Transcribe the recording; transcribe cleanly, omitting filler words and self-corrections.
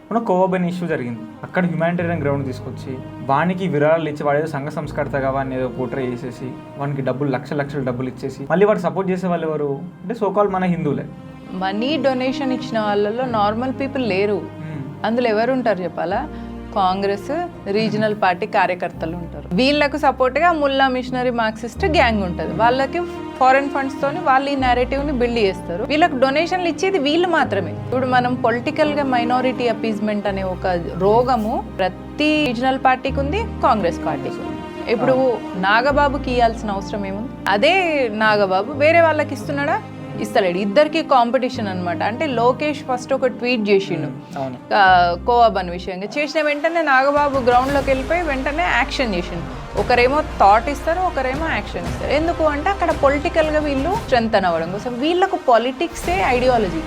మన కోవబన్ ఇష్యూ జరిగింది. అక్కడ హ్యుమానిటేరియన్ గ్రౌండ్ తీసుకొచ్చి వానికి విరాళాలు ఇచ్చి వాడేదో సంఘ సంస్కర్తగా వాడిని ఏదో పోట్రే చేసేసి వానికి డబ్బులు లక్షల డబ్బులు ఇచ్చేసి మళ్ళీ వాడు సపోర్ట్ చేసే వాళ్ళు ఎవరు అంటే సోకాల్ మన హిందువులే. మనీ డొనేషన్ ఇచ్చిన వాళ్ళలో నార్మల్ పీపుల్ లేరు. అందులో ఎవరు ఉంటారు చెప్పాలా? కాంగ్రెస్ రీజనల్ పార్టీ కార్యకర్తలు ఉంటారు. వీళ్ళకు సపోర్ట్గా ముల్లా మిషనరీ మార్క్సిస్ట్ గ్యాంగ్ ఉంటుంది. వాళ్ళకి ఫారెన్ ఫండ్స్ తోని వాళ్ళు ఈ నేరేటివ్ని బిల్డ్ చేస్తారు. వీళ్ళకి డొనేషన్లు ఇచ్చేది వీళ్ళు మాత్రమే. ఇప్పుడు మనం పొలిటికల్గా మైనారిటీ అపీజ్మెంట్ అనే ఒక రోగము ప్రతి రీజనల్ పార్టీకి ఉంది, కాంగ్రెస్ పార్టీకి ఉంది. ఇప్పుడు నాగబాబుకి ఇవ్వాల్సిన అవసరం ఏముంది? అదే నాగబాబు వేరే వాళ్ళకి ఇస్తున్నాడా? ఇస్తలేడు. ఇద్దరికి కాంపిటీషన్ అనమాట. అంటే లోకేష్ ఫస్ట్ ఒక ట్వీట్ చేసిండు కోవాబన్ విషయంగా. చేసిన వెంటనే నాగబాబు గ్రౌండ్లోకి వెళ్ళిపోయి వెంటనే యాక్షన్ చేసిండు. ఒకరేమో థాట్ ఇస్తారు, ఒకరేమో యాక్షన్ ఇస్తారు. ఎందుకు అంటే అక్కడ పొలిటికల్గా వీళ్ళు స్ట్రెంగ్తన్ అవ్వడం కోసం. వీళ్ళకు పాలిటిక్సే ఐడియాలజీ.